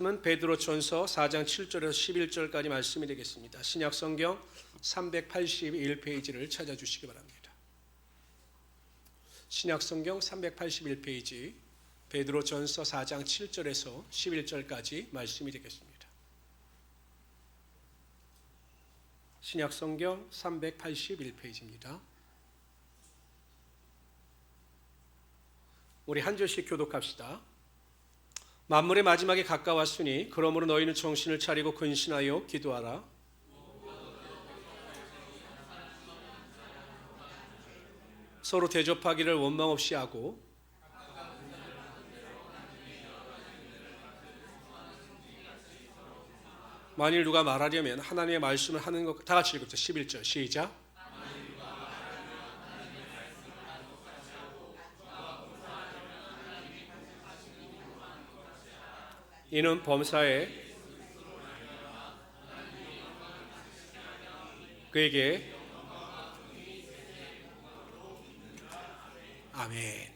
베드로전서 4장 7절에서 11절까지 말씀이 되겠습니다. 신약성경 381페이지를 찾아주시기 바랍니다. 신약성경 381페이지 베드로전서 4장 7절에서 11절까지 말씀이 되겠습니다. 신약성경 381페이지입니다. 우리 한 절씩 교독합시다. 만물의 마지막에 가까웠으니 그러므로 너희는 정신을 차리고 근신하여 기도하라. 서로 대접하기를 원망 없이 하고 만일 누가 말하려면 하나님의 말씀을 하는 것, 다 같이 읽읍시다. 11절 시작. 이는 범사에 그에게 아멘.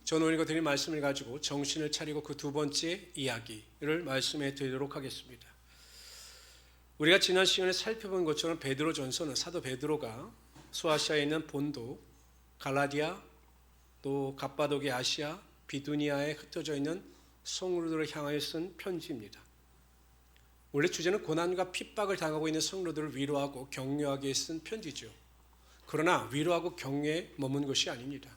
저는 오늘 드린 말씀을 가지고 정신을 차리고 그 두 번째 이야기를 말씀해 드리도록 하겠습니다. 우리가 지난 시간에 살펴본 것처럼 베드로전서는 사도 베드로가 소아시아에 있는 본도, 갈라디아, 또 갑바도기 아시아, 비두니아에 흩어져 있는 성도들을 향하여 쓴 편지입니다. 원래 주제는 고난과 핍박을 당하고 있는 성도들을 위로하고 격려하기 위해 쓴 편지죠. 그러나 위로하고 격려에 머문 것이 아닙니다.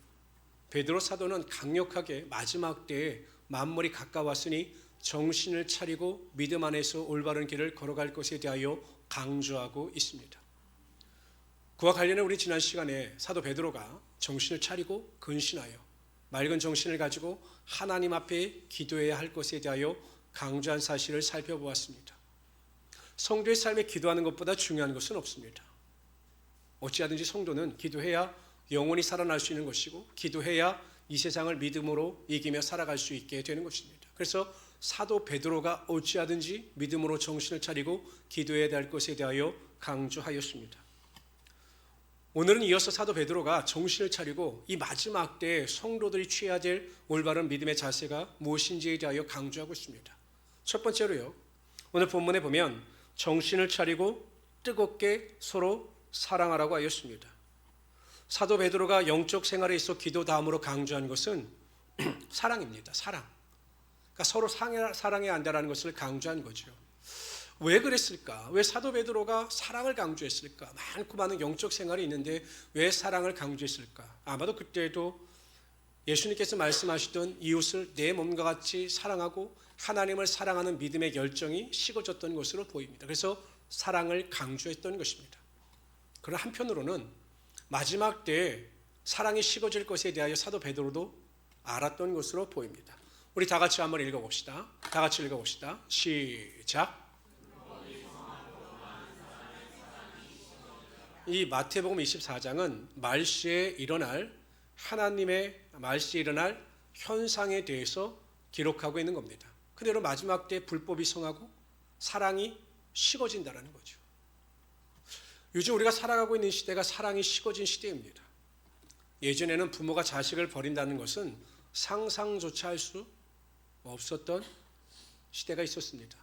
베드로 사도는 강력하게 마지막 때에 만물이 가까웠으니 정신을 차리고 믿음 안에서 올바른 길을 걸어갈 것에 대하여 강조하고 있습니다. 그와 관련해 우리 지난 시간에 사도 베드로가 정신을 차리고 근신하여 맑은 정신을 가지고 하나님 앞에 기도해야 할 것에 대하여 강조한 사실을 살펴보았습니다. 성도의 삶에 기도하는 것보다 중요한 것은 없습니다. 어찌하든지 성도는 기도해야 영원히 살아날 수 있는 것이고 기도해야 이 세상을 믿음으로 이기며 살아갈 수 있게 되는 것입니다. 그래서 사도 베드로가 어찌하든지 믿음으로 정신을 차리고 기도해야 할 것에 대하여 강조하였습니다. 오늘은 이어서 사도 베드로가 정신을 차리고 이 마지막 때에 성도들이 취해야 될 올바른 믿음의 자세가 무엇인지에 대하여 강조하고 있습니다. 첫 번째로요, 오늘 본문에 보면 정신을 차리고 뜨겁게 서로 사랑하라고 하였습니다. 사도 베드로가 영적 생활에 있어 기도 다음으로 강조한 것은 사랑입니다. 사랑. 그러니까 서로 사랑해야 한다는 것을 강조한 거죠. 왜 그랬을까? 왜 사도 베드로가 사랑을 강조했을까? 많고 많은 영적 생활이 있는데 왜 사랑을 강조했을까? 아마도 그때도 예수님께서 말씀하시던 이웃을 내 몸과 같이 사랑하고 하나님을 사랑하는 믿음의 열정이 식어졌던 것으로 보입니다. 그래서 사랑을 강조했던 것입니다. 그러나 한편으로는 마지막 때에 사랑이 식어질 것에 대하여 사도 베드로도 알았던 것으로 보입니다. 우리 다 같이 한번 읽어봅시다. 다 같이 읽어봅시다. 시작. 이 마태복음 24장은 말시에 일어날 하나님의 말시에 일어날 현상에 대해서 기록하고 있는 겁니다. 근데 여러분 마지막 때 불법이 성하고 사랑이 식어진다는 거죠. 요즘 우리가 살아가고 있는 시대가 사랑이 식어진 시대입니다. 예전에는 부모가 자식을 버린다는 것은 상상조차 할 수 없었던 시대가 있었습니다.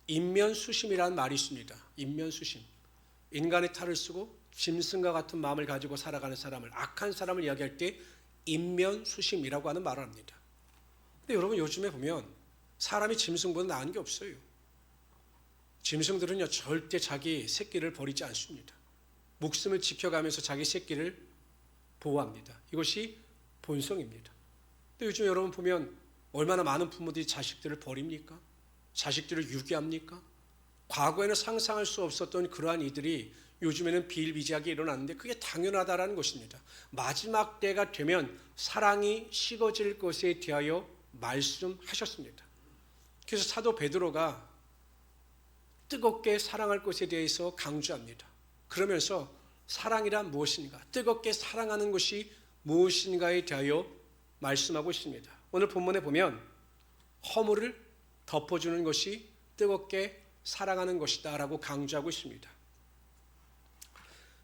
인면수심이라는 말이 있습니다. 인면수심. 인간의 탈을 쓰고 짐승과 같은 마음을 가지고 살아가는 사람을, 악한 사람을 이야기할 때 인면수심이라고 하는 말을 합니다. 근데 여러분 요즘에 보면 사람이 짐승보다 나은 게 없어요. 짐승들은요 절대 자기 새끼를 버리지 않습니다. 목숨을 지켜가면서 자기 새끼를 보호합니다. 이것이 본성입니다. 근데 요즘 여러분 보면 얼마나 많은 부모들이 자식들을 버립니까? 자식들을 유기합니까? 과거에는 상상할 수 없었던 그러한 이들이 요즘에는 비일비재하게 일어났는데 그게 당연하다라는 것입니다. 마지막 때가 되면 사랑이 식어질 것에 대하여 말씀하셨습니다. 그래서 사도 베드로가 뜨겁게 사랑할 것에 대해서 강조합니다. 그러면서 사랑이란 무엇인가, 뜨겁게 사랑하는 것이 무엇인가에 대하여 말씀하고 있습니다. 오늘 본문에 보면 허물을 덮어주는 것이 뜨겁게 사랑하는 것이다 라고 강조하고 있습니다.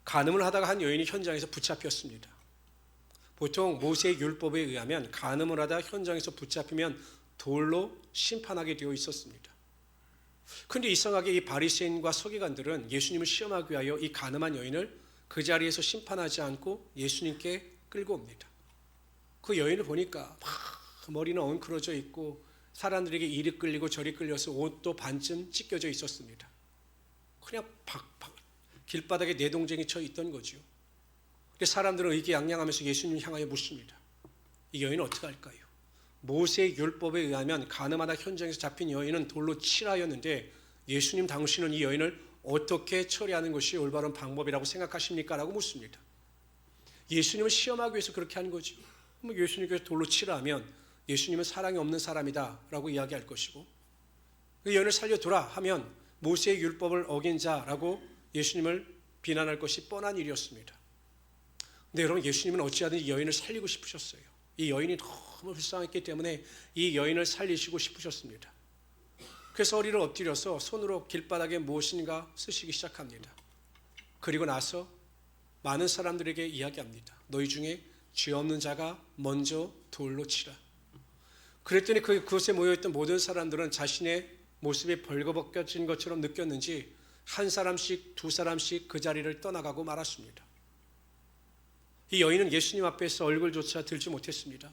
간음을 하다가 한 여인이 현장에서 붙잡혔습니다. 보통 모세의 율법에 의하면 간음을 하다 현장에서 붙잡히면 돌로 심판하게 되어 있었습니다. 그런데 이상하게 이 바리새인과 서기관들은 예수님을 시험하기 위하여 이 간음한 여인을 그 자리에서 심판하지 않고 예수님께 끌고 옵니다. 그 여인을 보니까 막 머리는 엉클어져 있고 사람들에게 이리 끌리고 저리 끌려서 옷도 반쯤 찢겨져 있었습니다. 그냥 길바닥에 내동쟁이 쳐 있던 거죠. 사람들은 의기양양하면서 예수님을 향하여 묻습니다. 이 여인은 어떻게 할까요? 모세의 율법에 의하면 간음하다 현장에서 잡힌 여인은 돌로 칠하였는데 예수님 당신은 이 여인을 어떻게 처리하는 것이 올바른 방법이라고 생각하십니까? 라고 묻습니다. 예수님을 시험하기 위해서 그렇게 하는 거죠. 예수님께서 돌로 칠하면 예수님은 사랑이 없는 사람이다 라고 이야기할 것이고, 그 여인을 살려두라 하면 모세의 율법을 어긴 자라고 예수님을 비난할 것이 뻔한 일이었습니다. 근데 여러분, 예수님은 어찌하든 이 여인을 살리고 싶으셨어요. 이 여인이 너무 불쌍했기 때문에 이 여인을 살리시고 싶으셨습니다. 그래서 허리를 엎드려서 손으로 길바닥에 무엇인가 쓰시기 시작합니다. 그리고 나서 많은 사람들에게 이야기합니다. 너희 중에 죄 없는 자가 먼저 돌로 치라. 그랬더니 그곳에 모여있던 모든 사람들은 자신의 모습이 벌거벗겨진 것처럼 느꼈는지 한 사람씩 두 사람씩 그 자리를 떠나가고 말았습니다. 이 여인은 예수님 앞에서 얼굴조차 들지 못했습니다.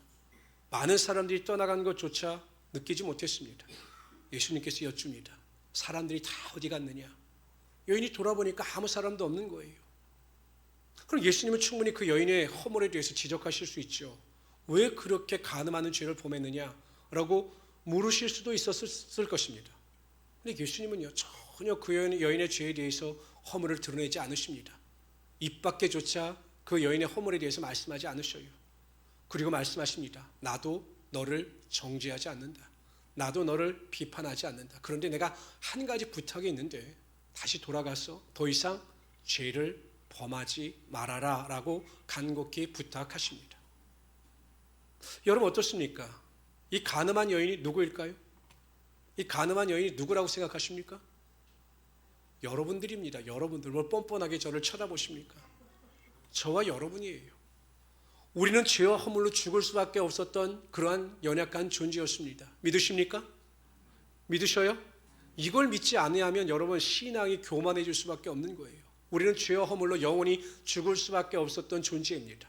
많은 사람들이 떠나간 것조차 느끼지 못했습니다. 예수님께서 여쭙니다. 사람들이 다 어디 갔느냐? 여인이 돌아보니까 아무 사람도 없는 거예요. 그럼 예수님은 충분히 그 여인의 허물에 대해서 지적하실 수 있죠. 왜 그렇게 간음하는 죄를 범했느냐라고 물으실 수도 있었을 것입니다. 그런데 예수님은요, 전혀 그 여인의 죄에 대해서 허물을 드러내지 않으십니다. 입 밖에조차 그 여인의 허물에 대해서 말씀하지 않으셔요. 그리고 말씀하십니다. 나도 너를 정죄하지 않는다. 나도 너를 비판하지 않는다. 그런데 내가 한 가지 부탁이 있는데 다시 돌아가서 더 이상 죄를 범하지 말아라 라고 간곡히 부탁하십니다. 여러분 어떻습니까? 이 간음한 여인이 누구일까요? 이 간음한 여인이 누구라고 생각하십니까? 여러분들입니다. 여러분들. 뭘 뻔뻔하게 저를 쳐다보십니까? 저와 여러분이에요. 우리는 죄와 허물로 죽을 수밖에 없었던 그러한 연약한 존재였습니다. 믿으십니까? 믿으셔요? 이걸 믿지 않으면 여러분 신앙이 교만해질 수밖에 없는 거예요. 우리는 죄와 허물로 영원히 죽을 수밖에 없었던 존재입니다.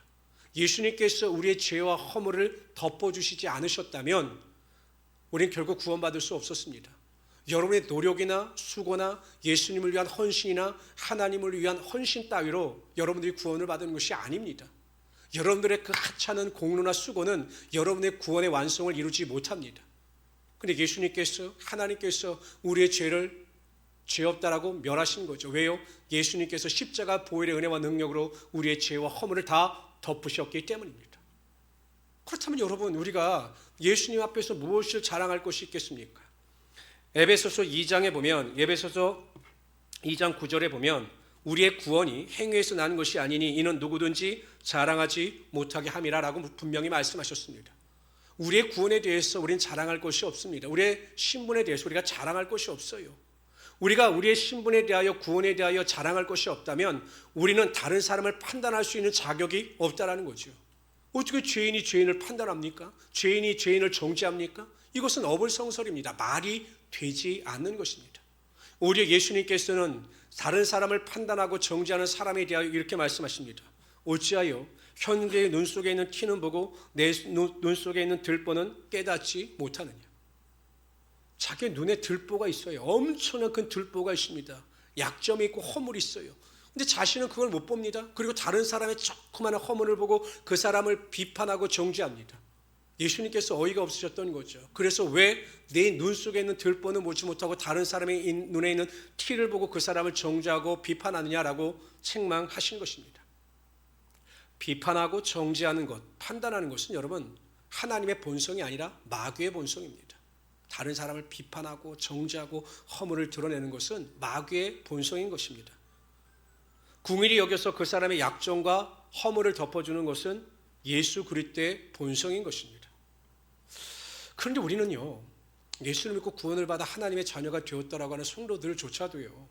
예수님께서 우리의 죄와 허물을 덮어주시지 않으셨다면 우리는 결국 구원받을 수 없었습니다. 여러분의 노력이나 수고나 예수님을 위한 헌신이나 하나님을 위한 헌신 따위로 여러분들이 구원을 받은 것이 아닙니다. 여러분들의 그 하찮은 공로나 수고는 여러분의 구원의 완성을 이루지 못합니다. 그런데 예수님께서, 하나님께서 우리의 죄를 죄 없다라고 멸하신 거죠. 왜요? 예수님께서 십자가 보혈의 은혜와 능력으로 우리의 죄와 허물을 다 덮으셨기 때문입니다. 그렇다면 여러분, 우리가 예수님 앞에서 무엇을 자랑할 것이 있겠습니까? 에베소서 2장에 보면, 에베소서 2장 9절에 보면 우리의 구원이 행위에서 나는 것이 아니니 이는 누구든지 자랑하지 못하게 함이라 라고 분명히 말씀하셨습니다. 우리의 구원에 대해서 우리는 자랑할 것이 없습니다. 우리의 신분에 대해서 우리가 자랑할 것이 없어요. 우리가 우리의 신분에 대하여 구원에 대하여 자랑할 것이 없다면 우리는 다른 사람을 판단할 수 있는 자격이 없다라는 거죠. 어떻게 죄인이 죄인을 판단합니까? 죄인이 죄인을 정죄합니까? 이것은 어불성설입니다. 말이 되지 않는 것입니다. 오히려 예수님께서는 다른 사람을 판단하고 정죄하는 사람에 대하여 이렇게 말씀하십니다. 어찌하여 현재의 눈 속에 있는 티는 보고 내 눈 속에 있는 들보는 깨닫지 못하느냐. 자기 눈에 들보가 있어요. 엄청난 큰 들보가 있습니다. 약점이 있고 허물이 있어요. 근데 자신은 그걸 못 봅니다. 그리고 다른 사람의 조그마한 허물을 보고 그 사람을 비판하고 정죄합니다. 예수님께서 어이가 없으셨던 거죠. 그래서 왜 내 눈 속에 있는 들보는 보지 못하고 다른 사람의 눈에 있는 티를 보고 그 사람을 정죄하고 비판하느냐라고 책망하신 것입니다. 비판하고 정죄하는 것, 판단하는 것은 여러분 하나님의 본성이 아니라 마귀의 본성입니다. 다른 사람을 비판하고 정죄하고 허물을 드러내는 것은 마귀의 본성인 것입니다. 궁일이 여겨서 그 사람의 약점과 허물을 덮어주는 것은 예수 그리스도의 본성인 것입니다. 그런데 우리는요, 예수를 믿고 구원을 받아 하나님의 자녀가 되었다라고 하는 성도들조차도요,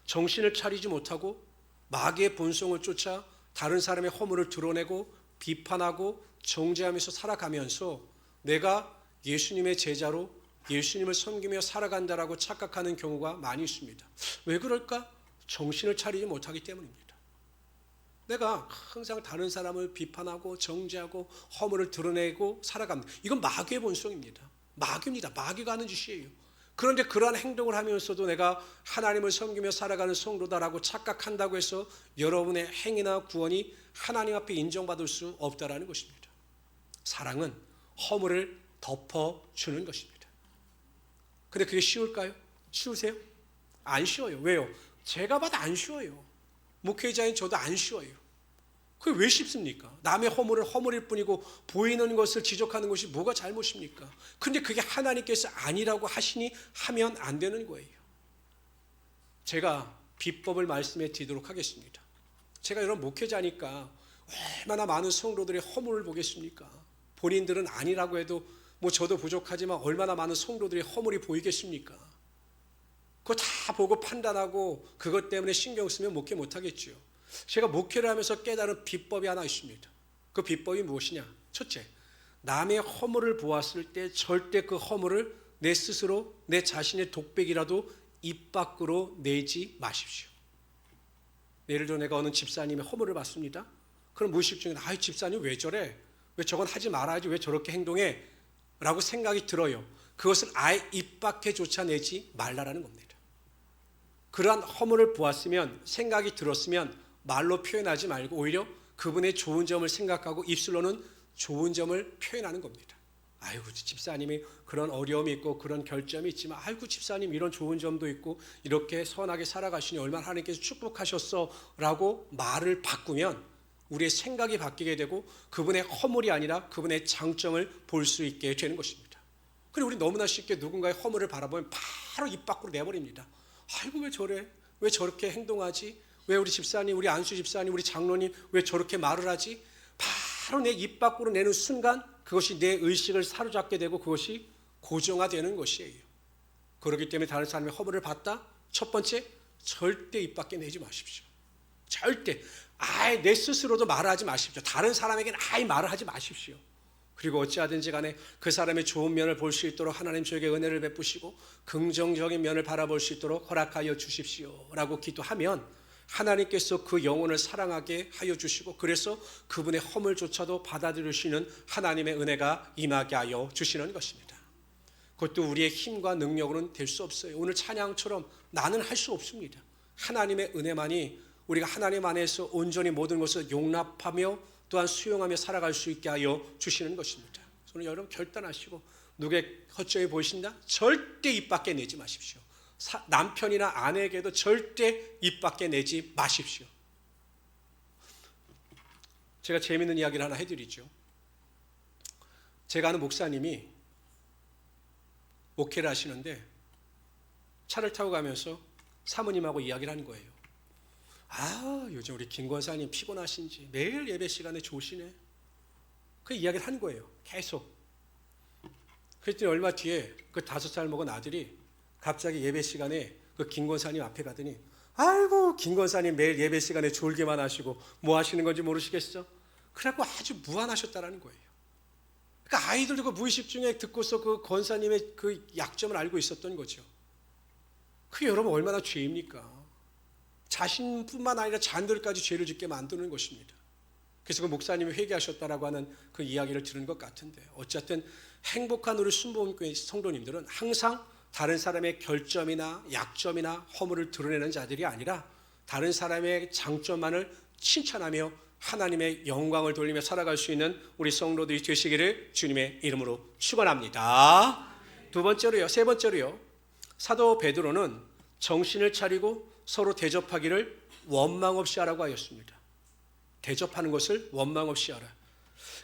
정신을 차리지 못하고 마귀의 본성을 쫓아 다른 사람의 허물을 드러내고 비판하고 정죄하면서 살아가면서 내가 예수님의 제자로 예수님을 섬기며 살아간다라고 착각하는 경우가 많이 있습니다. 왜 그럴까? 정신을 차리지 못하기 때문입니다. 내가 항상 다른 사람을 비판하고 정죄하고 허물을 드러내고 살아갑니다. 이건 마귀의 본성입니다. 마귀입니다. 마귀가 하는 짓이에요. 그런데 그러한 행동을 하면서도 내가 하나님을 섬기며 살아가는 성도다라고 착각한다고 해서 여러분의 행위나 구원이 하나님 앞에 인정받을 수 없다라는 것입니다. 사랑은 허물을 덮어주는 것입니다. 근데 그게 쉬울까요? 쉬우세요? 안 쉬워요. 왜요? 제가 봐도 안 쉬워요. 목회자인 저도 안 쉬워요. 그게 왜 쉽습니까? 남의 허물은 허물일 뿐이고 보이는 것을 지적하는 것이 뭐가 잘못입니까? 근데 그게 하나님께서 아니라고 하시니 하면 안 되는 거예요. 제가 비법을 말씀해 드리도록 하겠습니다. 제가 여러분 목회자니까 얼마나 많은 성도들의 허물을 보겠습니까? 본인들은 아니라고 해도 뭐 저도 부족하지만 얼마나 많은 성도들의 허물이 보이겠습니까? 그거 다 보고 판단하고 그것 때문에 신경 쓰면 목회 못하겠죠. 제가 목회를 하면서 깨달은 비법이 하나 있습니다. 그 비법이 무엇이냐? 첫째, 남의 허물을 보았을 때 절대 그 허물을 내 스스로 내 자신의 독백이라도 입 밖으로 내지 마십시오. 예를 들어 내가 어느 집사님의 허물을 봤습니다. 그럼 무의식 중에 집사님 왜 저래? 왜 저건 하지 말아야지 왜 저렇게 행동해? 라고 생각이 들어요. 그것을 아예 입 밖에조차 내지 말라라는 겁니다. 그러한 허물을 보았으면 생각이 들었으면 말로 표현하지 말고 오히려 그분의 좋은 점을 생각하고 입술로는 좋은 점을 표현하는 겁니다. 아이고 집사님이 그런 어려움이 있고 그런 결점이 있지만 아이고 집사님 이런 좋은 점도 있고 이렇게 선하게 살아가시니 얼마나 하나님께서 축복하셨어 라고 말을 바꾸면 우리의 생각이 바뀌게 되고 그분의 허물이 아니라 그분의 장점을 볼 수 있게 되는 것입니다. 그리고 우리 너무나 쉽게 누군가의 허물을 바라보면 바로 입 밖으로 내버립니다. 아이고 왜 저래? 왜 저렇게 행동하지? 왜 우리 집사님, 우리 안수 집사님, 우리 장로님 왜 저렇게 말을 하지? 바로 내 입 밖으로 내는 순간 그것이 내 의식을 사로잡게 되고 그것이 고정화되는 것이에요. 그렇기 때문에 다른 사람의 허물을 봤다? 첫 번째, 절대 입 밖에 내지 마십시오. 절대 아예 내 스스로도 말하지 마십시오. 다른 사람에게는 아예 말을 하지 마십시오. 그리고 어찌하든지 간에 그 사람의 좋은 면을 볼 수 있도록 하나님 저에게 은혜를 베푸시고 긍정적인 면을 바라볼 수 있도록 허락하여 주십시오 라고 기도하면 하나님께서 그 영혼을 사랑하게 하여 주시고 그래서 그분의 허물조차도 받아들이시는 하나님의 은혜가 임하게 하여 주시는 것입니다. 그것도 우리의 힘과 능력으로는 될 수 없어요. 오늘 찬양처럼 나는 할 수 없습니다. 하나님의 은혜만이 우리가 하나님 안에서 온전히 모든 것을 용납하며 또한 수용하며 살아갈 수 있게 하여 주시는 것입니다. 저는 여러분 결단하시고 누구의 허점이 보이신다? 절대 입 밖에 내지 마십시오. 남편이나 아내에게도 절대 입 밖에 내지 마십시오. 제가 재미있는 이야기를 하나 해드리죠. 제가 아는 목사님이 목회를 하시는데 차를 타고 가면서 사모님하고 이야기를 하는 거예요. 요즘 우리 김 권사님 피곤하신지 매일 예배 시간에 좋으시네. 그 이야기를 한 거예요. 계속. 그랬더니 얼마 뒤에 그 5살 먹은 아들이 갑자기 예배 시간에 그 김 권사님 앞에 가더니 아이고 김 권사님 매일 예배 시간에 졸기만 하시고 뭐 하시는 건지 모르시겠어? 그래갖고 아주 무안하셨다라는 거예요. 그러니까 아이들도 그 무의식 중에 듣고서 그 권사님의 그 약점을 알고 있었던 거죠. 그게 여러분 얼마나 죄입니까? 자신뿐만 아니라 자녀들까지 죄를 짓게 만드는 것입니다. 그래서 그 목사님이 회개하셨다라고 하는 그 이야기를 들은 것 같은데 어쨌든 행복한 우리 순복음교회 성도님들은 항상 다른 사람의 결점이나 약점이나 허물을 드러내는 자들이 아니라 다른 사람의 장점만을 칭찬하며 하나님의 영광을 돌리며 살아갈 수 있는 우리 성도들이 되시기를 주님의 이름으로 축원합니다. 세 번째로요. 사도 베드로는 정신을 차리고 서로 대접하기를 원망 없이 하라고 하였습니다. 대접하는 것을 원망 없이 하라.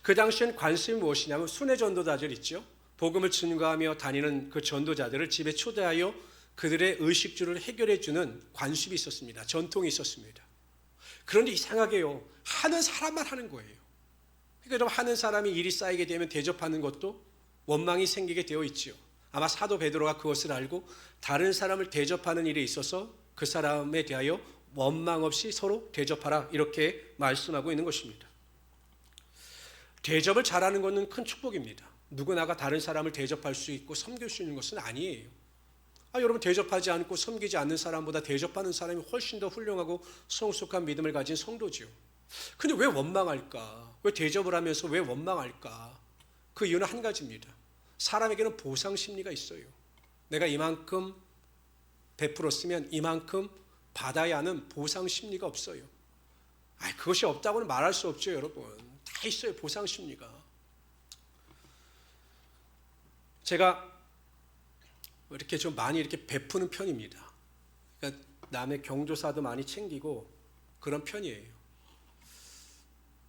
그 당시엔 관습이 무엇이냐면 순회 전도자들 있죠. 복음을 증거하며 다니는 그 전도자들을 집에 초대하여 그들의 의식주를 해결해 주는 관습이 있었습니다. 전통이 있었습니다. 그런데 이상하게요. 하는 사람만 하는 거예요. 그러니까 하는 사람이 일이 쌓이게 되면 대접하는 것도 원망이 생기게 되어 있지요. 아마 사도 베드로가 그것을 알고 다른 사람을 대접하는 일에 있어서 그 사람에 대하여 원망 없이 서로 대접하라 이렇게 말씀하고 있는 것입니다. 대접을 잘하는 것은 큰 축복입니다. 누구나가 다른 사람을 대접할 수 있고 섬길 수 있는 것은 아니에요. 여러분, 대접하지 않고 섬기지 않는 사람보다 대접하는 사람이 훨씬 더 훌륭하고 성숙한 믿음을 가진 성도지요. 근데 왜 원망할까? 왜 대접을 하면서 왜 원망할까? 그 이유는 한 가지입니다. 사람에게는 보상 심리가 있어요. 내가 이만큼 베풀었으면 이만큼 받아야 하는 보상 심리가 없어요. 그것이 없다고는 말할 수 없죠, 여러분. 다 있어요, 보상 심리가. 제가 이렇게 좀 많이 이렇게 베푸는 편입니다. 그러니까 남의 경조사도 많이 챙기고 그런 편이에요.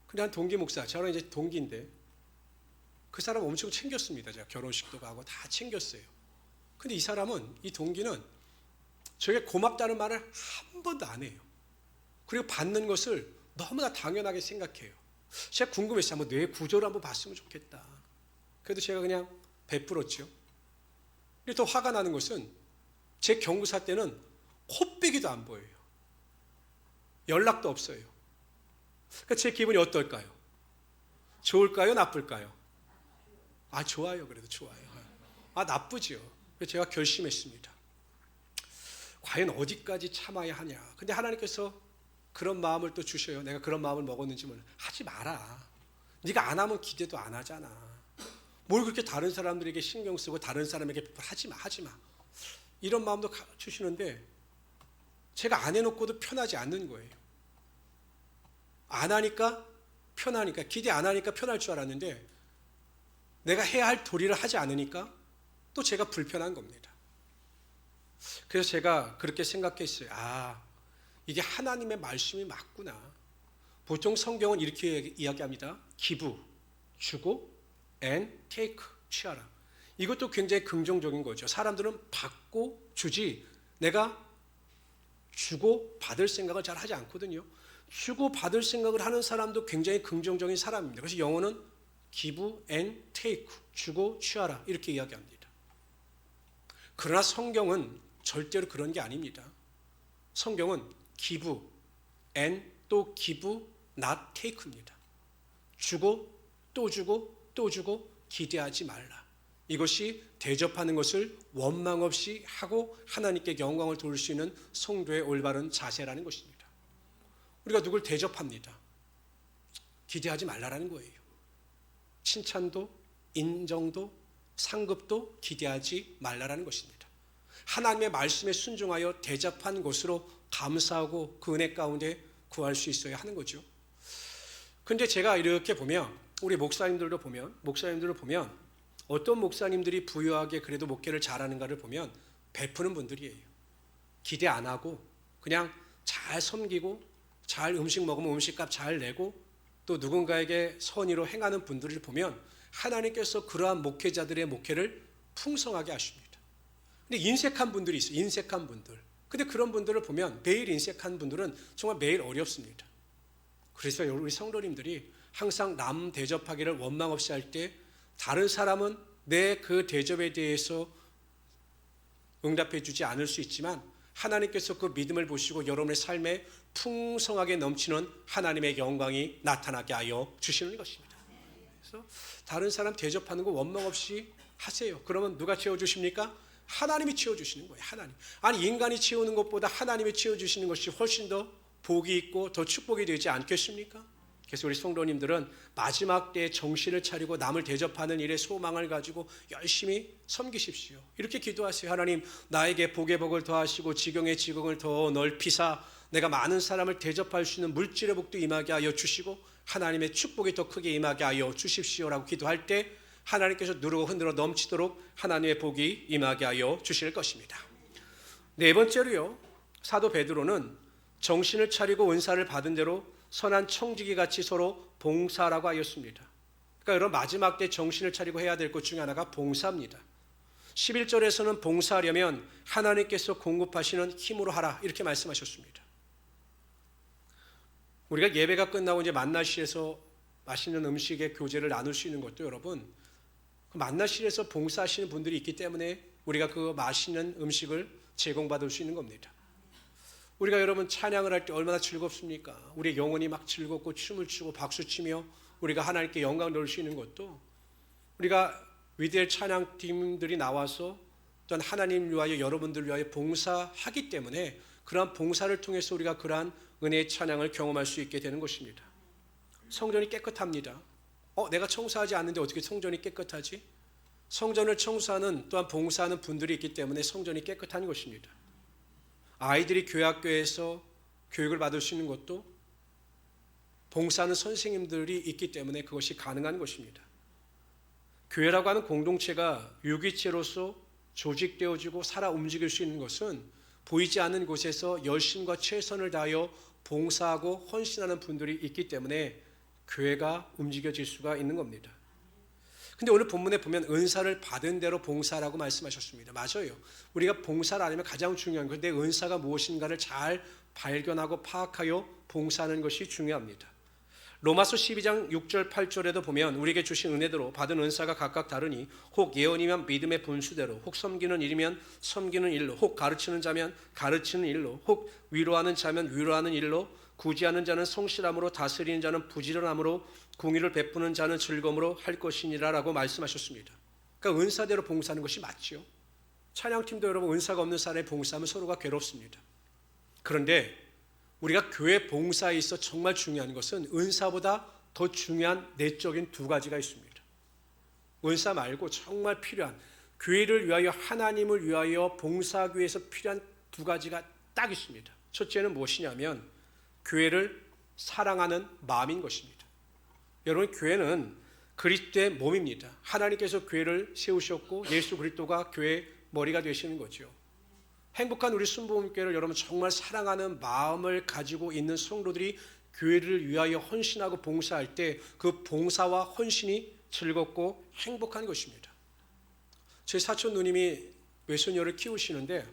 근데 한 동기 목사, 저랑 이제 동기인데 그 사람 엄청 챙겼습니다. 제가 결혼식도 가고 다 챙겼어요. 근데 이 동기는 저에게 고맙다는 말을 한 번도 안 해요. 그리고 받는 것을 너무나 당연하게 생각해요. 제가 궁금했어요. 한번 뇌 구조를 한번 봤으면 좋겠다. 그래도 제가 그냥 베풀었죠. 근데 더 화가 나는 것은 제 경구사 때는 코빼기도 안 보여요. 연락도 없어요. 그러니까 제 기분이 어떨까요? 좋을까요? 나쁠까요? 좋아요. 그래도 좋아요. 나쁘죠. 그래서 제가 결심했습니다. 과연 어디까지 참아야 하냐. 근데 하나님께서 그런 마음을 또 주셔요. 내가 그런 마음을 먹었는지 몰라. 하지 마라. 네가 안 하면 기대도 안 하잖아. 뭘 그렇게 다른 사람들에게 신경 쓰고 다른 사람에게 하지 마. 이런 마음도 주시는데 제가 안 해놓고도 편하지 않는 거예요. 안 하니까 편하니까, 기대 안 하니까 편할 줄 알았는데 내가 해야 할 도리를 하지 않으니까 또 제가 불편한 겁니다. 그래서 제가 그렇게 생각했어요. 이게 하나님의 말씀이 맞구나. 보통 성경은 이렇게 이야기합니다. give, 주고, and take, 취하라. 이것도 굉장히 긍정적인 거죠. 사람들은 받고 주지 내가 주고 받을 생각을 잘 하지 않거든요. 주고 받을 생각을 하는 사람도 굉장히 긍정적인 사람입니다. 그래서 영어는 give and take, 주고 취하라 이렇게 이야기합니다. 그러나 성경은 절대로 그런 게 아닙니다. 성경은 give and 또 give not take입니다. 주고 또 주고 또 주고 기대하지 말라. 이것이 대접하는 것을 원망 없이 하고 하나님께 영광을 돌릴 수 있는 성도의 올바른 자세라는 것입니다. 우리가 누굴 대접합니다. 기대하지 말라라는 거예요. 칭찬도 인정도 상급도 기대하지 말라라는 것입니다. 하나님의 말씀에 순종하여 대접한 것으로 감사하고 그 은혜 가운데 구할 수 있어야 하는 거죠. 근데 제가 이렇게 보면 우리 목사님들을 보면 어떤 목사님들이 부유하게 그래도 목회를 잘하는가를 보면 베푸는 분들이에요. 기대 안 하고 그냥 잘 섬기고 잘 음식 먹으면 음식값 잘 내고 또 누군가에게 선의로 행하는 분들을 보면 하나님께서 그러한 목회자들의 목회를 풍성하게 하십니다. 근데 인색한 분들이 있어요. 인색한 분들. 근데 그런 분들을 보면 매일 인색한 분들은 정말 매일 어렵습니다. 그래서 우리 성도님들이 항상 남 대접하기를 원망 없이 할 때 다른 사람은 내 그 대접에 대해서 응답해 주지 않을 수 있지만 하나님께서 그 믿음을 보시고 여러분의 삶에 풍성하게 넘치는 하나님의 영광이 나타나게 하여 주시는 것입니다. 그래서 다른 사람 대접하는 거 원망 없이 하세요. 그러면 누가 채워주십니까? 하나님이 채워주시는 거예요. 하나님. 인간이 채우는 것보다 하나님이 채워주시는 것이 훨씬 더 복이 있고 더 축복이 되지 않겠습니까? 그래서 우리 성도님들은 마지막 때에 정신을 차리고 남을 대접하는 일에 소망을 가지고 열심히 섬기십시오. 이렇게 기도하세요. 하나님, 나에게 복의 복을 더하시고 지경의 지경을 더 넓히사 내가 많은 사람을 대접할 수 있는 물질의 복도 임하게 하여 주시고 하나님의 축복이 더 크게 임하게 하여 주십시오라고 기도할 때 하나님께서 누르고 흔들어 넘치도록 하나님의 복이 임하게 하여 주실 것입니다. 네 번째로요, 사도 베드로는 정신을 차리고 은사를 받은 대로 선한 청지기 같이 서로 봉사라고 하였습니다. 그러니까 여러분, 마지막 때 정신을 차리고 해야 될 것 중에 하나가 봉사입니다. 11절에서는 봉사하려면 하나님께서 공급하시는 힘으로 하라 이렇게 말씀하셨습니다. 우리가 예배가 끝나고 이제 만나실에서 맛있는 음식의 교제를 나눌 수 있는 것도 여러분, 그 만나실에서 봉사하시는 분들이 있기 때문에 우리가 그 맛있는 음식을 제공받을 수 있는 겁니다. 우리가 여러분 찬양을 할 때 얼마나 즐겁습니까? 우리의 영혼이 막 즐겁고 춤을 추고 박수치며 우리가 하나님께 영광을 돌릴 수 있는 것도 우리가 위대한 찬양팀들이 나와서 또한 하나님 위하여 여러분들 위하여 봉사하기 때문에 그러한 봉사를 통해서 우리가 그러한 은혜의 찬양을 경험할 수 있게 되는 것입니다. 성전이 깨끗합니다. 내가 청소하지 않는데 어떻게 성전이 깨끗하지? 성전을 청소하는 또한 봉사하는 분들이 있기 때문에 성전이 깨끗한 것입니다. 아이들이 교회 학교에서 교육을 받을 수 있는 것도 봉사하는 선생님들이 있기 때문에 그것이 가능한 것입니다. 교회라고 하는 공동체가 유기체로서 조직되어지고 살아 움직일 수 있는 것은 보이지 않는 곳에서 열심과 최선을 다하여 봉사하고 헌신하는 분들이 있기 때문에 교회가 움직여질 수가 있는 겁니다. 근데 오늘 본문에 보면 은사를 받은 대로 봉사라고 말씀하셨습니다. 맞아요. 우리가 봉사를 하려면 가장 중요한 건 내 은사가 무엇인가를 잘 발견하고 파악하여 봉사하는 것이 중요합니다. 로마서 12장 6절 8절에도 보면 우리에게 주신 은혜대로 받은 은사가 각각 다르니 혹 예언이면 믿음의 분수대로, 혹 섬기는 일이면 섬기는 일로, 혹 가르치는 자면 가르치는 일로, 혹 위로하는 자면 위로하는 일로, 구제하는 자는 성실함으로, 다스리는 자는 부지런함으로, 공의를 베푸는 자는 즐거움으로 할 것이니라 라고 말씀하셨습니다. 그러니까 은사대로 봉사하는 것이 맞죠. 찬양팀도 여러분 은사가 없는 사람의 봉사하면 서로가 괴롭습니다. 그런데 우리가 교회 봉사에 있어 정말 중요한 것은 은사보다 더 중요한 내적인 두 가지가 있습니다. 은사 말고 정말 필요한, 교회를 위하여 하나님을 위하여 봉사하기 위해서 필요한 두 가지가 딱 있습니다. 첫째는 무엇이냐면 교회를 사랑하는 마음인 것입니다. 여러분, 교회는 그리스도의 몸입니다. 하나님께서 교회를 세우셨고 예수 그리스도가 교회의 머리가 되시는 거죠. 행복한 우리 순복음교회를 여러분 정말 사랑하는 마음을 가지고 있는 성도들이 교회를 위하여 헌신하고 봉사할 때 그 봉사와 헌신이 즐겁고 행복한 것입니다. 제 사촌 누님이 외손녀를 키우시는데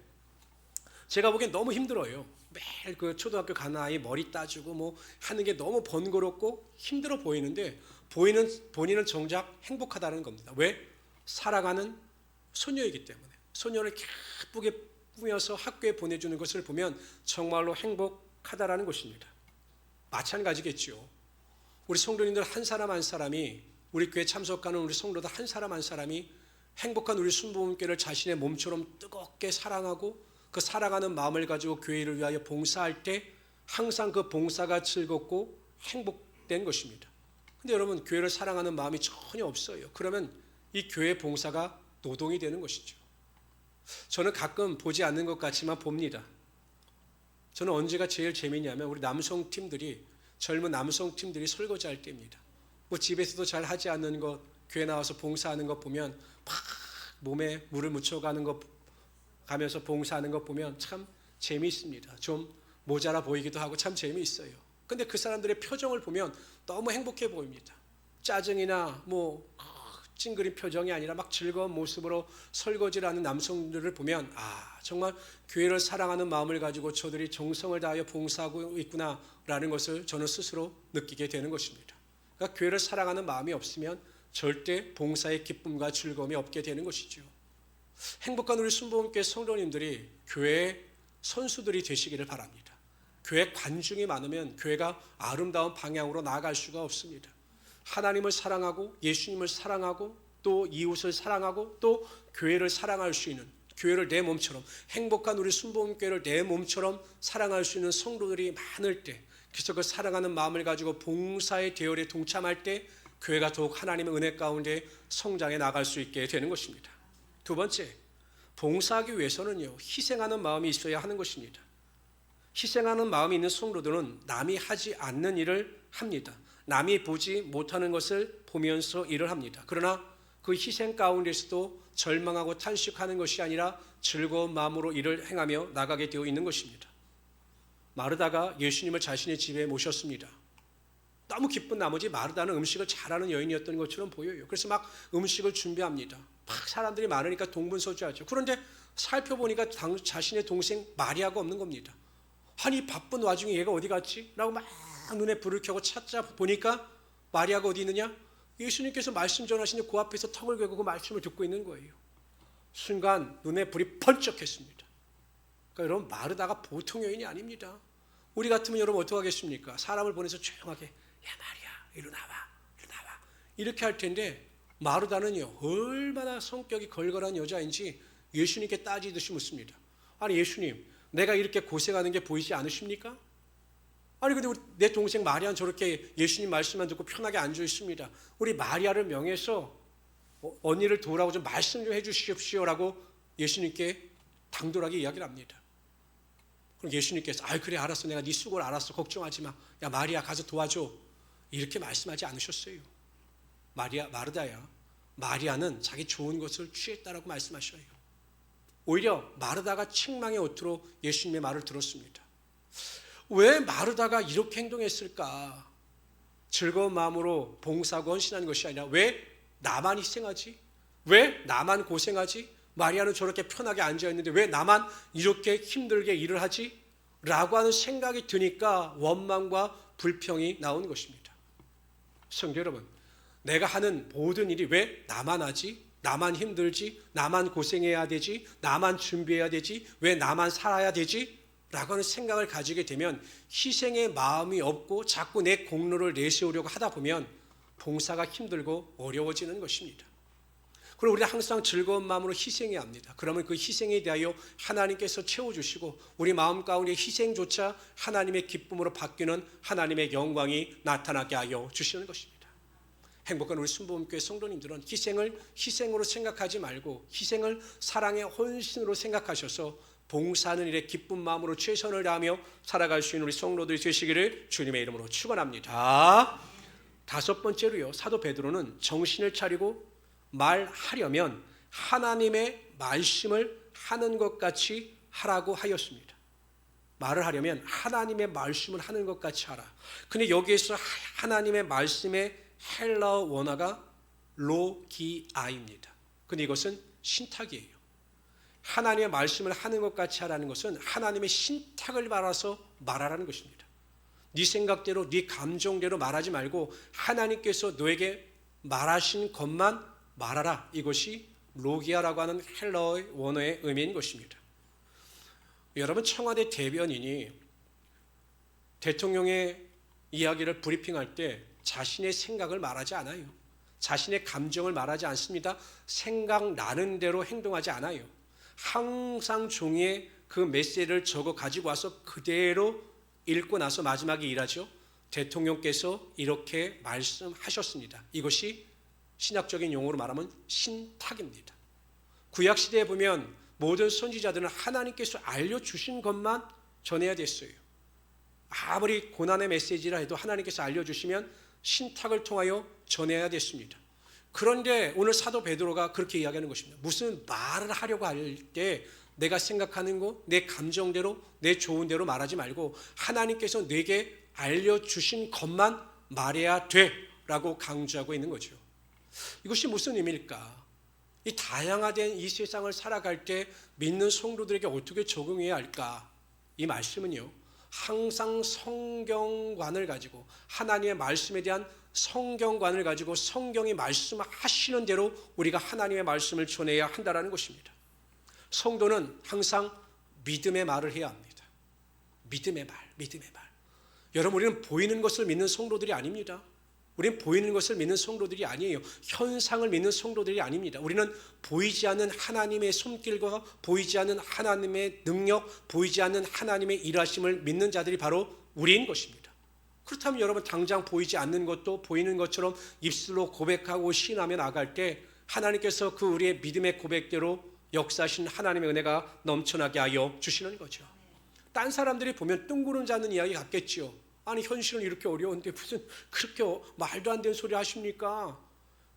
제가 보기엔 너무 힘들어요. 매일 그 초등학교 가는 아이 머리 따주고 뭐 하는 게 너무 번거롭고 힘들어 보이는데 본인은 정작 행복하다는 겁니다. 왜? 사랑하는 소녀이기 때문에. 소녀를 기쁘게 꾸며서 학교에 보내주는 것을 보면 정말로 행복하다라는 것입니다. 마찬가지겠죠. 우리 성도님들 한 사람 한 사람이, 우리 교회 참석하는 우리 성도들 한 사람 한 사람이 행복한 우리 순복음교회를 자신의 몸처럼 뜨겁게 사랑하고 그 사랑하는 마음을 가지고 교회를 위하여 봉사할 때 항상 그 봉사가 즐겁고 행복된 것입니다. 근데 여러분, 교회를 사랑하는 마음이 전혀 없어요. 그러면 이 교회 봉사가 노동이 되는 것이죠. 저는 가끔 보지 않는 것 같지만 봅니다. 저는 언제가 제일 재미있냐면 우리 젊은 남성 팀들이 설거지할 때입니다. 뭐 집에서도 잘 하지 않는 것, 교회 나와서 봉사하는 것 보면 막 몸에 물을 묻혀가는 것 가면서 봉사하는 것 보면 참 재미있습니다. 좀 모자라 보이기도 하고 참 재미있어요. 근데 그 사람들의 표정을 보면 너무 행복해 보입니다. 짜증이나 뭐 찡그린 표정이 아니라 막 즐거운 모습으로 설거지를 하는 남성들을 보면 정말 교회를 사랑하는 마음을 가지고 저들이 정성을 다하여 봉사하고 있구나라는 것을 저는 스스로 느끼게 되는 것입니다. 그러니까 교회를 사랑하는 마음이 없으면 절대 봉사의 기쁨과 즐거움이 없게 되는 것이죠. 행복한 우리 순복음교회 성도님들이 교회의 선수들이 되시기를 바랍니다. 교회 관중이 많으면 교회가 아름다운 방향으로 나아갈 수가 없습니다. 하나님을 사랑하고 예수님을 사랑하고 또 이웃을 사랑하고 또 교회를 사랑할 수 있는, 교회를 내 몸처럼, 행복한 우리 순복음교회를 내 몸처럼 사랑할 수 있는 성도들이 많을 때, 그래서 그 사랑하는 마음을 가지고 봉사의 대열에 동참할 때 교회가 더욱 하나님의 은혜 가운데 성장해 나갈 수 있게 되는 것입니다. 두 번째, 봉사하기 위해서는요, 희생하는 마음이 있어야 하는 것입니다. 희생하는 마음이 있는 성도들은 남이 하지 않는 일을 합니다. 남이 보지 못하는 것을 보면서 일을 합니다. 그러나 그 희생 가운데서도 절망하고 탄식하는 것이 아니라 즐거운 마음으로 일을 행하며 나가게 되어 있는 것입니다. 마르다가 예수님을 자신의 집에 모셨습니다. 너무 기쁜 나머지 마르다는 음식을 잘하는 여인이었던 것처럼 보여요. 그래서 막 음식을 준비합니다. 막 사람들이 많으니까 동분서주하죠. 그런데 살펴보니까 자신의 동생 마리아가 없는 겁니다. 아니, 바쁜 와중에 얘가 어디 갔지? 라고 막 눈에 불을 켜고 찾아보니까 마리아가 어디 있느냐? 예수님께서 말씀 전하시는 그 앞에서 턱을 괴고 그 말씀을 듣고 있는 거예요. 순간 눈에 불이 번쩍했습니다. 그러니까 여러분, 마르다가 보통 여인이 아닙니다. 우리 같으면 여러분 어떻게 하겠습니까? 사람을 보내서 조용하게, 야 마리아, 이리 나와, 이리 나와, 이렇게 할 텐데 마르다는요, 얼마나 성격이 걸걸한 여자인지 예수님께 따지듯이 묻습니다. 아니 예수님, 내가 이렇게 고생하는 게 보이지 않으십니까? 아니 근데 내 동생 마리아는 저렇게 예수님 말씀만 듣고 편하게 앉아 있습니다. 우리 마리아를 명해서 언니를 도우라고 좀 말씀 좀 해주십시오라고 예수님께 당돌하게 이야기를 합니다. 그럼 예수님께서 그래 알았어, 내가 네 수고를 알았어, 걱정하지 마. 야 마리아 가서 도와줘, 이렇게 말씀하지 않으셨어요. 마르다야, 마리아는 자기 좋은 것을 취했다라고 말씀하셔요. 오히려 마르다가 책망의 옷으로 예수님의 말을 들었습니다. 왜 마르다가 이렇게 행동했을까? 즐거운 마음으로 봉사하고 헌신한 것이 아니라 왜 나만 희생하지? 왜 나만 고생하지? 마리아는 저렇게 편하게 앉아있는데 왜 나만 이렇게 힘들게 일을 하지? 라고 하는 생각이 드니까 원망과 불평이 나온 것입니다. 성도 여러분, 내가 하는 모든 일이 왜 나만 하지? 나만 힘들지? 나만 고생해야 되지? 나만 준비해야 되지? 왜 나만 살아야 되지? 라고 하는 생각을 가지게 되면 희생의 마음이 없고 자꾸 내 공로를 내세우려고 하다 보면 봉사가 힘들고 어려워지는 것입니다. 그리고 우리는 항상 즐거운 마음으로 희생해야 합니다. 그러면 그 희생에 대하여 하나님께서 채워주시고 우리 마음 가운데 희생조차 하나님의 기쁨으로 바뀌는 하나님의 영광이 나타나게 하여 주시는 것입니다. 행복한 우리 순복음교회 성도님들은 희생을 희생으로 생각하지 말고 희생을 사랑의 헌신으로 생각하셔서 봉사하는 일에 기쁜 마음으로 최선을 다하며 살아갈 수 있는 우리 성도들이 되시기를 주님의 이름으로 축원합니다. 다섯 번째로요, 사도 베드로는 정신을 차리고 말하려면 하나님의 말씀을 하는 것 같이 하라고 하였습니다. 말을 하려면 하나님의 말씀을 하는 것 같이 하라. 근데 여기에서 하나님의 말씀의 헬라어 원어가 로기아입니다. 근데 이것은 신탁이에요. 하나님의 말씀을 하는 것 같이 하라는 것은 하나님의 신탁을 받아서 말하라는 것입니다. 네 생각대로 네 감정대로 말하지 말고 하나님께서 너에게 말하신 것만 말하라. 이것이 로기아라고 하는 헬라어의 원어의 의미인 것입니다. 여러분, 청와대 대변인이 대통령의 이야기를 브리핑할 때 자신의 생각을 말하지 않아요. 자신의 감정을 말하지 않습니다. 생각나는 대로 행동하지 않아요. 항상 종이에 그 메시지를 적어 가지고 와서 그대로 읽고 나서 마지막에 일하죠. 대통령께서 이렇게 말씀하셨습니다. 이것이 신학적인 용어로 말하면 신탁입니다. 구약시대에 보면 모든 선지자들은 하나님께서 알려주신 것만 전해야 됐어요. 아무리 고난의 메시지라 해도 하나님께서 알려주시면 신탁을 통하여 전해야 됐습니다. 그런데 오늘 사도 베드로가 그렇게 이야기하는 것입니다. 무슨 말을 하려고 할 때 내가 생각하는 거, 내 감정대로, 내 좋은 대로 말하지 말고 하나님께서 내게 알려주신 것만 말해야 돼 라고 강조하고 있는 거죠. 이것이 무슨 의미일까? 이 다양화된 이 세상을 살아갈 때 믿는 성도들에게 어떻게 적용해야 할까? 이 말씀은요, 항상 성경관을 가지고 하나님의 말씀에 대한 성경관을 가지고 성경이 말씀하시는 대로 우리가 하나님의 말씀을 전해야 한다는 것입니다. 성도는 항상 믿음의 말을 해야 합니다. 믿음의 말. 여러분, 우리는 보이는 것을 믿는 성도들이 아닙니다. 우리는 보이는 것을 믿는 성도들이 아니에요. 현상을 믿는 성도들이 아닙니다. 우리는 보이지 않는 하나님의 손길과 보이지 않는 하나님의 능력, 보이지 않는 하나님의 일하심을 믿는 자들이 바로 우리인 것입니다. 그렇다면 여러분, 당장 보이지 않는 것도 보이는 것처럼 입술로 고백하고 시인하며 나갈 때 하나님께서 그 우리의 믿음의 고백대로 역사하신 하나님의 은혜가 넘쳐나게 하여 주시는 거죠. 딴 사람들이 보면 뜬구름 잡는 이야기 같겠죠. 아니, 현실은 이렇게 어려운데 무슨 그렇게 말도 안 되는 소리 하십니까?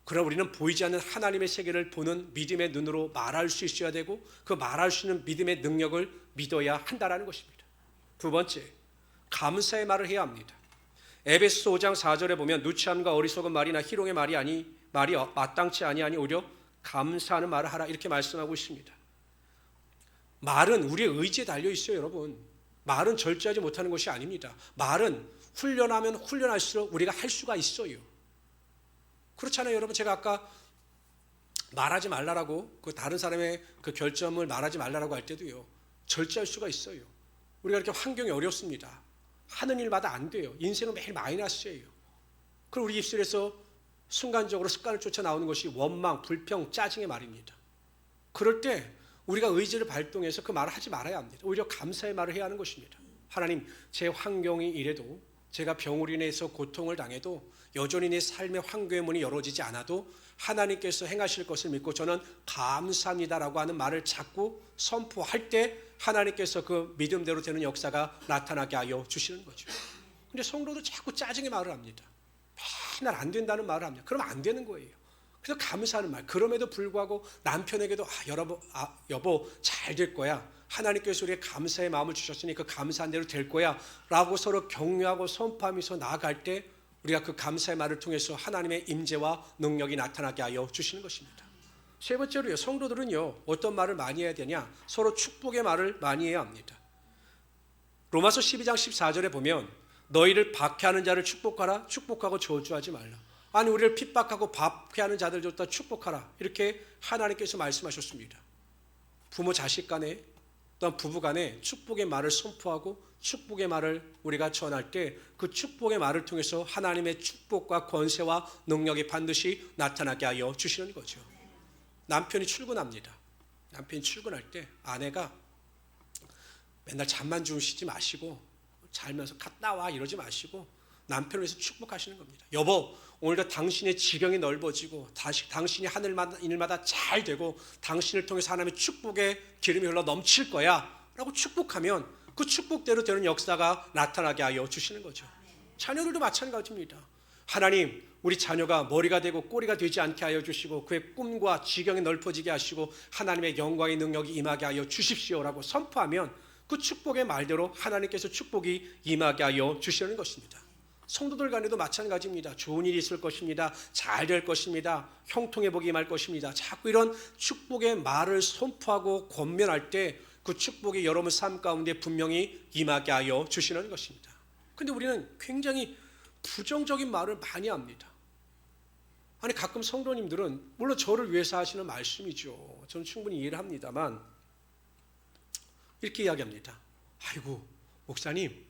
그러나 우리는 보이지 않는 하나님의 세계를 보는 믿음의 눈으로 말할 수 있어야 되고 그 말할 수 있는 믿음의 능력을 믿어야 한다는 것입니다. 두 번째, 감사의 말을 해야 합니다. 에베소서 5장 4절에 보면 누추함과 어리석은 말이나 희롱의 말이 마땅치 아니하니 오히려 감사하는 말을 하라, 이렇게 말씀하고 있습니다. 말은 우리의 의지에 달려 있어요. 여러분, 말은 절제하지 못하는 것이 아닙니다. 말은 훈련하면 훈련할수록 우리가 할 수가 있어요. 그렇잖아요. 여러분, 제가 아까 말하지 말라라고 그 다른 사람의 그 결점을 말하지 말라라고 할 때도요, 절제할 수가 있어요. 우리가 이렇게 환경이 어렵습니다. 하는 일마다 안 돼요. 인생은 매일 마이너스예요. 그럼 우리 입술에서 순간적으로 습관을 쫓아 나오는 것이 원망, 불평, 짜증의 말입니다. 그럴 때 우리가 의지를 발동해서 그 말을 하지 말아야 합니다. 오히려 감사의 말을 해야 하는 것입니다. 하나님, 제 환경이 이래도, 제가 병으로 인해서 고통을 당해도, 여전히 내 삶의 환경의 문이 열어지지 않아도 하나님께서 행하실 것을 믿고 저는 감사합니다라고 하는 말을 자꾸 선포할 때 하나님께서 그 믿음대로 되는 역사가 나타나게 하여 주시는 거죠. 근데 성도도 자꾸 짜증의 말을 합니다. 맨날 안 된다는 말을 합니다. 그러면 안 되는 거예요. 그래서 감사하는 말. 그럼에도 불구하고 남편에게도 여보 잘 될 거야. 하나님께서 우리에게 감사의 마음을 주셨으니 그 감사한 대로 될 거야 라고 서로 격려하고 선포하면서 나아갈 때 우리가 그 감사의 말을 통해서 하나님의 임재와 능력이 나타나게 하여 주시는 것입니다. 세 번째로요, 성도들은요 어떤 말을 많이 해야 되냐? 서로 축복의 말을 많이 해야 합니다. 로마서 12장 14절에 보면 너희를 박해하는 자를 축복하라, 축복하고 저주하지 말라. 아니, 우리를 핍박하고 박해하는 자들조차 축복하라, 이렇게 하나님께서 말씀하셨습니다. 부모 자식 간에 또한 부부 간에 축복의 말을 선포하고 축복의 말을 우리가 전할 때 그 축복의 말을 통해서 하나님의 축복과 권세와 능력이 반드시 나타나게 하여 주시는 거죠. 남편이 출근합니다. 남편이 출근할 때 아내가 맨날 잠만 주무시지 마시고 자면서 갔다 와 이러지 마시고 남편을 위해서 축복하시는 겁니다. 여보, 오늘도 당신의 지경이 넓어지고 당신이 하는 일마다 잘 되고 당신을 통해서 하나님의 축복의 기름이 흘러 넘칠 거야 라고 축복하면 그 축복대로 되는 역사가 나타나게 하여 주시는 거죠. 자녀들도 마찬가지입니다. 하나님, 우리 자녀가 머리가 되고 꼬리가 되지 않게 하여 주시고 그의 꿈과 지경이 넓어지게 하시고 하나님의 영광의 능력이 임하게 하여 주십시오라고 선포하면 그 축복의 말대로 하나님께서 축복이 임하게 하여 주시는 것입니다. 성도들 간에도 마찬가지입니다. 좋은 일이 있을 것입니다. 잘 될 것입니다. 형통의 복이 임할 것입니다. 자꾸 이런 축복의 말을 선포하고 권면할 때 그 축복이 여러분 삶 가운데 분명히 임하게 하여 주시는 것입니다. 그런데 우리는 굉장히 부정적인 말을 많이 합니다. 아니, 가끔 성도님들은 물론 저를 위해서 하시는 말씀이죠. 저는 충분히 이해를 합니다만 이렇게 이야기합니다. 아이고, 목사님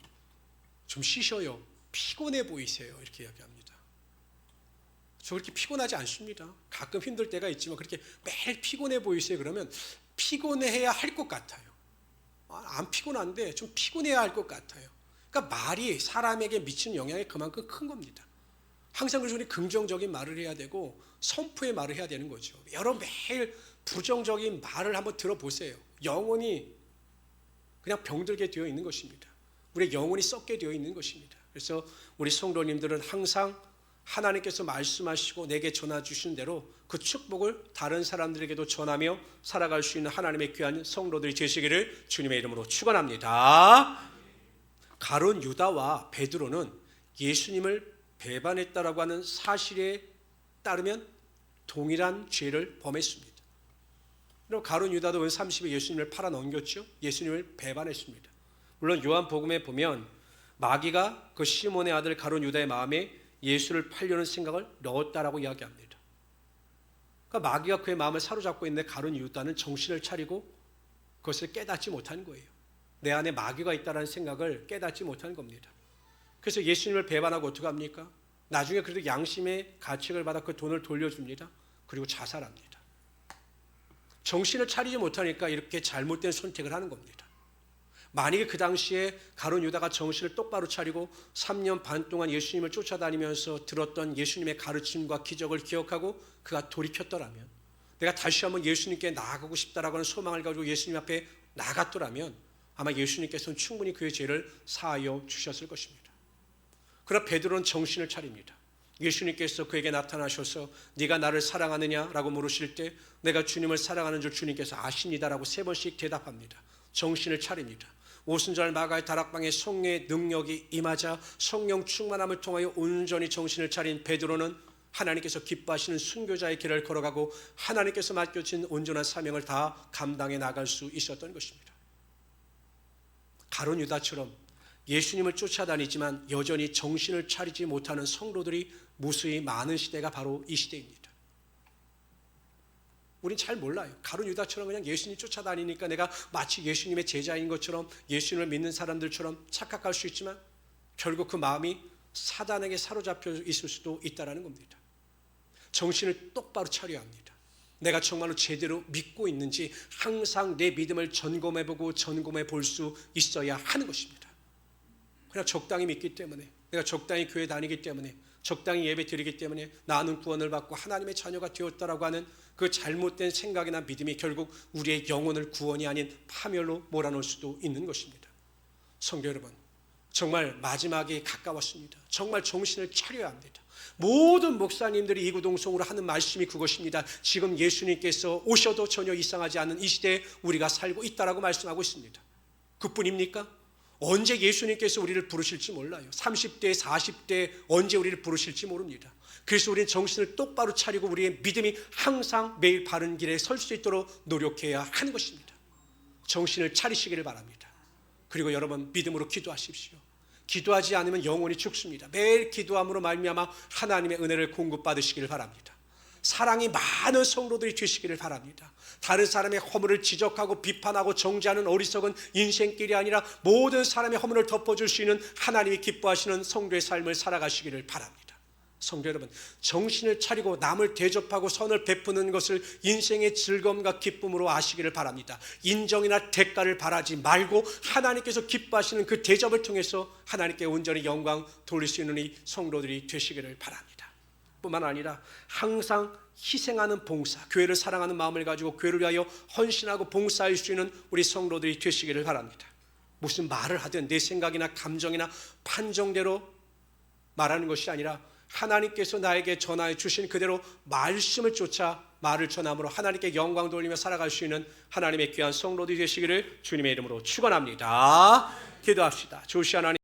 좀 쉬셔요. 피곤해 보이세요. 이렇게 이야기합니다. 저 그렇게 피곤하지 않습니다. 가끔 힘들 때가 있지만 그렇게 매일 피곤해 보이세요. 그러면 피곤해야 할 것 같아요. 안 피곤한데 좀 피곤해야 할 것 같아요. 그러니까 말이 사람에게 미치는 영향이 그만큼 큰 겁니다. 항상 그래서 우리 긍정적인 말을 해야 되고 선포의 말을 해야 되는 거죠. 여러분 매일 부정적인 말을 한번 들어보세요. 영혼이 그냥 병들게 되어 있는 것입니다. 우리의 영혼이 썩게 되어 있는 것입니다. 그래서 우리 성도님들은 항상 하나님께서 말씀하시고 내게 전해 주신 대로 그 축복을 다른 사람들에게도 전하며 살아갈 수 있는 하나님의 귀한 성도들이 되시기를 주님의 이름으로 축원합니다. 가룟 유다와 베드로는 예수님을 배반했다라고 하는 사실에 따르면 동일한 죄를 범했습니다. 그리고 가룟 유다도 은 30에 예수님을 팔아 넘겼죠. 예수님을 배반했습니다. 물론 요한복음에 보면 마귀가 그 시몬의 아들 가룟 유다의 마음에 예수를 팔려는 생각을 넣었다라고 이야기합니다. 그러니까 마귀가 그의 마음을 사로잡고 있는데 가룟 유다는 정신을 차리고 그것을 깨닫지 못한 거예요. 내 안에 마귀가 있다는 생각을 깨닫지 못한 겁니다. 그래서 예수님을 배반하고 어떻게 합니까? 나중에 그래도 양심의 가책을 받아 그 돈을 돌려줍니다. 그리고 자살합니다. 정신을 차리지 못하니까 이렇게 잘못된 선택을 하는 겁니다. 만약에 그 당시에 가룟 유다가 정신을 똑바로 차리고 3년 반 동안 예수님을 쫓아다니면서 들었던 예수님의 가르침과 기적을 기억하고 그가 돌이켰더라면, 내가 다시 한번 예수님께 나아가고 싶다라고 하는 소망을 가지고 예수님 앞에 나갔더라면 아마 예수님께서는 충분히 그의 죄를 사하여 주셨을 것입니다. 그러나 베드로는 정신을 차립니다. 예수님께서 그에게 나타나셔서 네가 나를 사랑하느냐라고 물으실 때 내가 주님을 사랑하는 줄 주님께서 아십니다라고 3번씩 대답합니다. 정신을 차립니다. 오순절 마가의 다락방에 성령의 능력이 임하자 성령 충만함을 통하여 온전히 정신을 차린 베드로는 하나님께서 기뻐하시는 순교자의 길을 걸어가고 하나님께서 맡겨진 온전한 사명을 다 감당해 나갈 수 있었던 것입니다. 가룟 유다처럼 예수님을 쫓아다니지만 여전히 정신을 차리지 못하는 성도들이 무수히 많은 시대가 바로 이 시대입니다. 우린 잘 몰라요. 가룟 유다처럼 그냥 예수님 쫓아다니니까 내가 마치 예수님의 제자인 것처럼 예수님을 믿는 사람들처럼 착각할 수 있지만 결국 그 마음이 사단에게 사로잡혀 있을 수도 있다는 겁니다. 정신을 똑바로 차려야 합니다. 내가 정말로 제대로 믿고 있는지 항상 내 믿음을 점검해보고 점검해 볼 수 있어야 하는 것입니다. 그냥 적당히 믿기 때문에, 내가 적당히 교회 다니기 때문에, 적당히 예배 드리기 때문에 나는 구원을 받고 하나님의 자녀가 되었다라고 하는 그 잘못된 생각이나 믿음이 결국 우리의 영혼을 구원이 아닌 파멸로 몰아넣을 수도 있는 것입니다. 성도 여러분, 정말 마지막에 가까웠습니다. 정말 정신을 차려야 합니다. 모든 목사님들이 이구동성으로 하는 말씀이 그것입니다. 지금 예수님께서 오셔도 전혀 이상하지 않은 이 시대에 우리가 살고 있다라고 말씀하고 있습니다. 그뿐입니까? 언제 예수님께서 우리를 부르실지 몰라요. 30대, 40대 언제 우리를 부르실지 모릅니다. 그래서 우리는 정신을 똑바로 차리고 우리의 믿음이 항상 매일 바른 길에 설 수 있도록 노력해야 하는 것입니다. 정신을 차리시기를 바랍니다. 그리고 여러분, 믿음으로 기도하십시오. 기도하지 않으면 영혼이 죽습니다. 매일 기도함으로 말미암아 하나님의 은혜를 공급받으시기를 바랍니다. 사랑이 많은 성도들이 되시기를 바랍니다. 다른 사람의 허물을 지적하고 비판하고 정죄하는 어리석은 인생길이 아니라 모든 사람의 허물을 덮어줄 수 있는 하나님이 기뻐하시는 성도의 삶을 살아가시기를 바랍니다. 성도 여러분, 정신을 차리고 남을 대접하고 선을 베푸는 것을 인생의 즐거움과 기쁨으로 아시기를 바랍니다. 인정이나 대가를 바라지 말고 하나님께서 기뻐하시는 그 대접을 통해서 하나님께 온전히 영광 돌릴 수 있는 이 성도들이 되시기를 바랍니다. 뿐만 아니라 항상 희생하는 봉사, 교회를 사랑하는 마음을 가지고 교회를 위하여 헌신하고 봉사할 수 있는 우리 성도들이 되시기를 바랍니다. 무슨 말을 하든 내 생각이나 감정이나 판정대로 말하는 것이 아니라 하나님께서 나에게 전하여 주신 그대로 말씀을 쫓아 말을 전함으로 하나님께 영광 돌리며 살아갈 수 있는 하나님의 귀한 성도들이 되시기를 주님의 이름으로 축원합니다. 기도합시다. 조시 하나님,